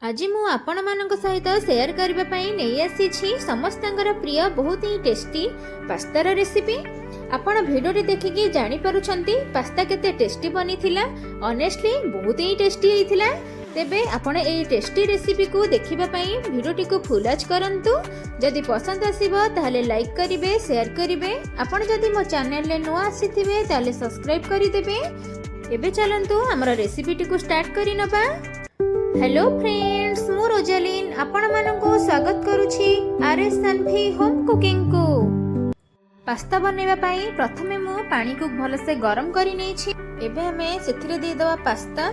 आज मु आपण मानक सहित शेयर करबा पई नहीं आसी समस्तंकर प्रिय बहुत ही टेस्टी पास्तार रेसिपी। आपण वीडियो रे देखिकी जानि पारुछंती पास्ता केते टेस्टी बनी थिला। ऑनेस्टली बहुत ही टेस्टी हेतिला। तेबे आपण ए टेस्टी रेसिपी को देखिबा पई वीडियोटी को फुल वॉच करंतु। जदि पसंद आसीबो ताले लाइक करिवे, शेयर करिवे। आपण जदि मो चैनल ले नुआ आसीथिबे ताले सब्सक्राइब करि देबे। एबे चलंतु हमर रेसिपीटी को स्टार्ट करि नबा। हेलो फ्रेंड्स, मु रोजालिन आपण मानकु स्वागत करूछि आरएस सानवी होम कुकिंग को। पास्ता बनैबा पई प्रथमे मु पानी को भलसे गरम करि नेछि। एबे हमें सेथिरे दे दवा पास्ता।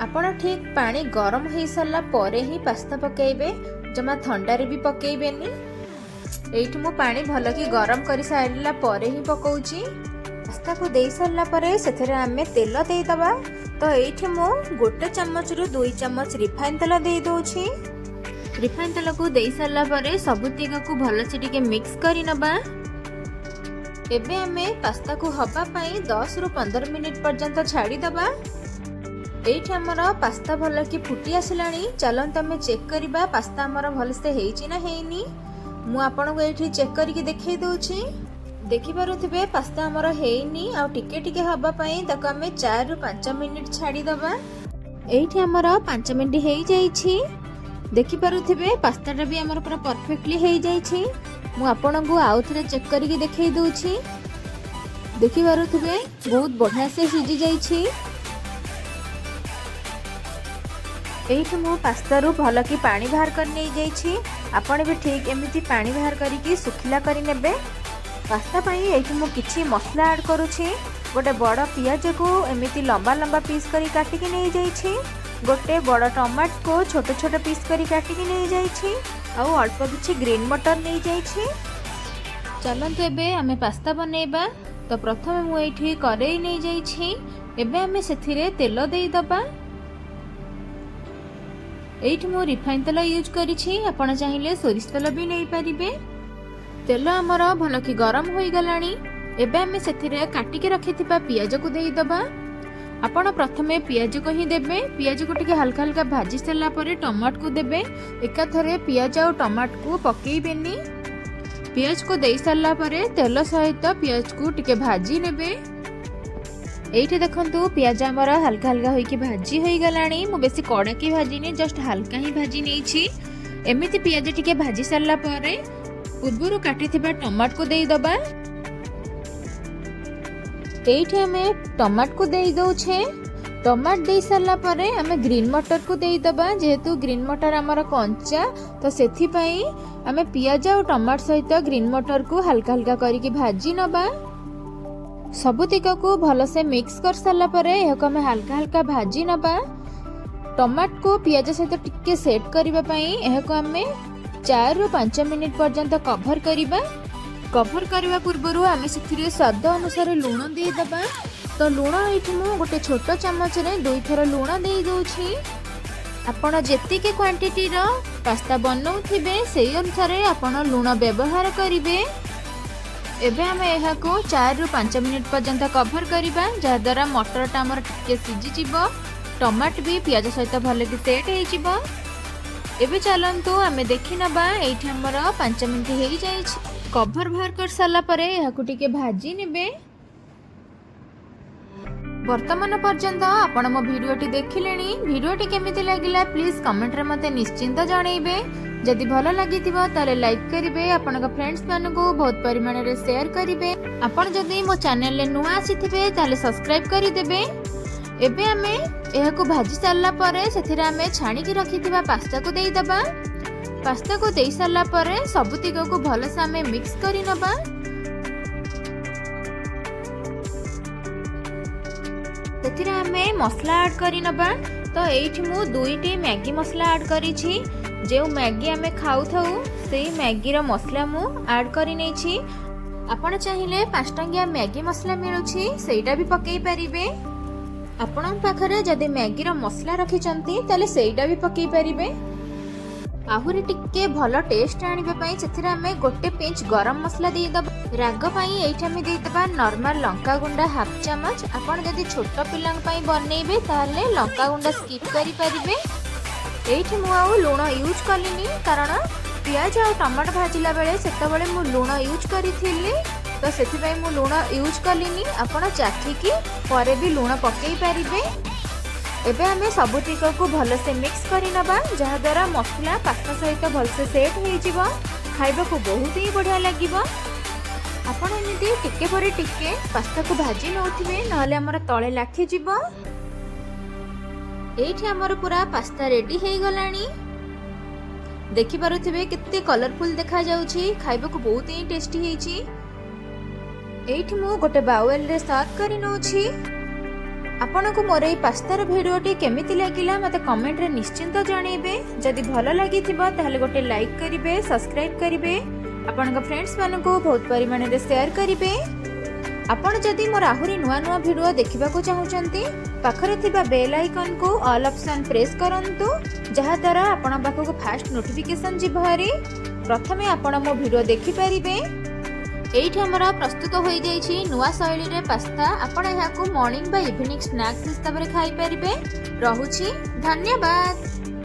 आपण ठीक पानी गरम हेई सरला परे ही पास्ता पकेइबे, जमा ठंडा रे भी पकेइबेनी। एइठ मु पानी भलकी गरम करि सारला परे ही पकौछि। पास्ता को देई सरला परे सेथिरे हमें तेल देई दवा। तो ये मु गोटे चम्मच रु 2 चम्मच रिफाइन तेल दे दोछि। रिफाइन तेल को दे सारा पर सबुतिक को भलसे टिके मिक्स करि नबा। एबे हमें पास्ता को हबा पई 10 रु 15 मिनिट पर्यंत छाड़ी दबा। एठी हमर पास्ता भल कि फुटी आसलानी। चलंत हमें चेक करिबा पास्ता हमर भलसे हेइची ना हेइनी। मु आपन को एठी चेक करिके देखै दोछि। देखि पारुथिबे पास्ता हमर हेइनी आ टिके टिके हबा पई तक हमें 4 रु 5 मिनिट छाड़ी दबा। एठी हमर 5 मिनिट हेइ जाइछि। देखि पारुथिबे पास्ताटा भी हमर पूरा परफेक्टली हेइ जाइछि। मु आपन को आउथरे चेक करिके देखै दोछि। देखि पारुथिबे बहुत बढ़िया से सिझी जाइछि। एठी मु पास्ता रु भल कि पानी बाहर कर नै जाइछि। आपन भी ठीक एमिति पानी बाहर करिकि सुखिला करि नेबे। पास्ता पई एठी मु किछि मसला ऐड करूछि। गोटे बड़ पियाज को एमिति लंबा लंबा पीस करी काटिकी नै जाइछि। गोटे बड़ टमाटो को छोट छोट पीस करी काटिकी नै जाइछि। आ अल्प किछि ग्रीन मटर नै जाइछि। चलंतु एबे हमें पास्ता बनेबा। तो प्रथमे मु एठी करेई नै जाइछि। एबे हमें सेथिरे तेल देई दबा। एठी मु रिफाइन तेल यूज करिछि। आपण चाहिले सोरिष तेल भी नै परिबे। तेल आमर भल कि गरम हो गलानी। एबे हमें सेथिरे काटिके रखिथिबा पियाज को देई दबा। आपण प्रथमे पियाज को ही देबे। पियाज को टिके हल्का हल्का भाजी सरला परे टमाटो को देबे। एका थरे पियाज और टमाटो को पकेइबेनी। पियाज को देई सरला परे तेल सहित पियाज को टिके भाजी नेबे। एइठे देखंतु पियाज आमर हल्का हल्का होइकी भाजी होई गलानी। मु बेसी कड़ा की भाजीनी, जस्ट हल्का ही भाजी नेछि। एमिति पियाज टिके भाजी सरला परे पूर्व काटी टमाटो को देई दबा। एइठे हमें टमाटो को देई दउछे। टमाटो देई सारला परे हमें ग्रीन मटर को देई दबा। जेहेतु ग्रीन मटर हमर कंचा, तो सेथि पई हमें पियाज और टमाटो सहित ग्रीन मटर को हल्का हल्का करिके भाजी नबा। सबुतिक को भलसे मिक्स कर सारला परे एहको हमें हल्का हल्का भाजी नबा। टमाटो को पियाज सहित टिके सेट करिबा पई एहको हमें 4 रु 5 मिनिट पर्यंत कभर करिबा। कभर करबा पूर्वरु हमें सेथिरे स्वाद अनुसार लूण दे दबा। तो लूण एठी मु गोटे छोट चम्मच रे 2 थर लूण दे दोछि। आपण जेतिके क्वांटिटी रो पास्ता बनौथिबे सेही अनुसार आपण लूण व्यवहार करिवे। एबे हमें एहा को 4 रु 5 मिनिट पर्यंत कभर करिबा, जा द्वारा मटरटा हमर टिके सिझि जिवो। टमाटो भी पियाज सहित भले कि सेट हे जिवो। एबे चलंतु हमें देखि नबा। एठी हमर 5 मिनिट हेइ जाइछि। कभर बाहर कर साला परे याकु टिके भाजी नेबे। वर्तमान पर्यंत आपण मो वीडियोटी देखिलेनी। वीडियोटी केमिति लागिला प्लीज कमेंट रे मते निश्चिंत जणाइबे। जदि भलो लागिथिबो ताले लाइक करिवे, आपनका फ्रेंड्स मानको बहुत परिमाण रे शेयर करिवे। आपण जदि मो चैनल ले नुआ आसीथिबे ताले सब्सक्राइब करि देबे। एबे हमें एहाको भाजी सारला परे सेथिरे हमें छाणी की रखिथिबा पास्ता को देई दबा। पास्ता को देई सारला परे सबुतिक को भलसे हमें मिक्स करि नबा। सेथिरे हमें मसला ऐड करि नबा। तो एठी मु 2टी मैगी मसला ऐड करिछि। जे मैगी हमें खाउ थाउ सेही मैगी रो मसला मु ऐड करि नेछि। आपण चाहिले 5 टंकिया मैगी मसला मिलुछि, सेटा भी पकेई परिबे। आपण पाखरे जदि मैगी रो मसला रखिचंती ताले सेटा भी पकेई परिबे। आहुरी टिके भलो टेस्ट आनिबा पई सेथिरे हमें गोटे पिंच गरम मसला दे दबा। राग पई एठी हमें दे दबा नॉर्मल लंका गुंडा हाफ चम्मच। आपण जदि छोट पिलांग पई बनेइबे ताले लंका गुंडा स्किप करि परिबे। ଏଇଠି ମୁଁ ଆଉ ଲୁଣ ୟୁଜ୍ କଲିନି କାରଣ ପିଆଜ ଆଉ ଟମାଟୋ ଭାଜିଲା ବେଳେ ସେତେବେଳେ ମୁଁ ଲୁଣ ୟୁଜ୍ କରିଥିଲି, ତ ସେଥିପାଇଁ ମୁଁ ଲୁଣ ୟୁଜ୍ କଲିନି। ଆପଣ ଚାଖିକି ପରେ ବି ଲୁଣ ପକେଇ ପାରିବେ। ଏବେ ଆମେ ସବୁତିକକୁ ଭଲସେ ମିକ୍ସ କରିନେବା, ଯାହାଦ୍ୱାରା ମସଲା ପାସ୍ତା ସହିତ ଭଲସେ ସେଟ୍ ହେଇଯିବ, ଖାଇବାକୁ ବହୁତ ହିଁ ବଢ଼ିଆ ଲାଗିବ। ଆପଣ ଏମିତି ଟିକେ ପରେ ଟିକେ ପାସ୍ତାକୁ ଭାଜି ନେଉଥିବେ, ନହେଲେ ଆମର ତଳେ ଲାଖିଯିବ। ଏଇଠି ଆମର ପୁରା ପାସ୍ତା ରେଡି ହେଇଗଲାଣି। ଦେଖିପାରୁଥିବେ କେତେ କଲରଫୁଲ ଦେଖାଯାଉଛି, ଖାଇବାକୁ ବହୁତ ହିଁ ଟେଷ୍ଟି ହେଇଛି। ଏଇଠି ମୁଁ ଗୋଟେ ବାଉଲରେ ସର୍ଭ କରି ନେଉଛି। ଆପଣଙ୍କୁ ମୋର ଏଇ ପାସ୍ତାର ଭିଡ଼ିଓଟି କେମିତି ଲାଗିଲା ମୋତେ କମେଣ୍ଟରେ ନିଶ୍ଚିନ୍ତ ଜଣାଇବେ। ଯଦି ଭଲ ଲାଗିଥିବ ତାହେଲେ ଗୋଟେ ଲାଇକ୍ କରିବେ, ସବସ୍କ୍ରାଇବ୍ କରିବେ, ଆପଣଙ୍କ ଫ୍ରେଣ୍ଡସ୍ ମାନଙ୍କୁ ବହୁତ ପରିମାଣରେ ସେୟାର କରିବେ। ଆପଣ ଯଦି ମୋର ଆହୁରି ନୂଆ ନୂଆ ଭିଡ଼ିଓ ଦେଖିବାକୁ ଚାହୁଁଛନ୍ତି, ପାଖରେ ଥିବା ବେଲ୍ ଆଇକନ୍କୁ ଅଲ୍ ଅପସନ୍ ପ୍ରେସ୍ କରନ୍ତୁ, ଯାହାଦ୍ୱାରା ଆପଣଙ୍କ ପାଖକୁ ଫାଷ୍ଟ ନୋଟିଫିକେସନ୍ ଯିବ ଭାରି, ପ୍ରଥମେ ଆପଣ ମୋ ଭିଡ଼ିଓ ଦେଖିପାରିବେ। ଏଇଠି ଆମର ପ୍ରସ୍ତୁତ ହୋଇଯାଇଛି ନୂଆ ଶୈଳୀରେ ପାସ୍ତା। ଆପଣ ଏହାକୁ ମର୍ଣ୍ଣିଂ ବା ଇଭିନିଂ ସ୍ନାକ୍ସ ହିସାବରେ ଖାଇପାରିବେ। ରହୁଛି, ଧନ୍ୟବାଦ।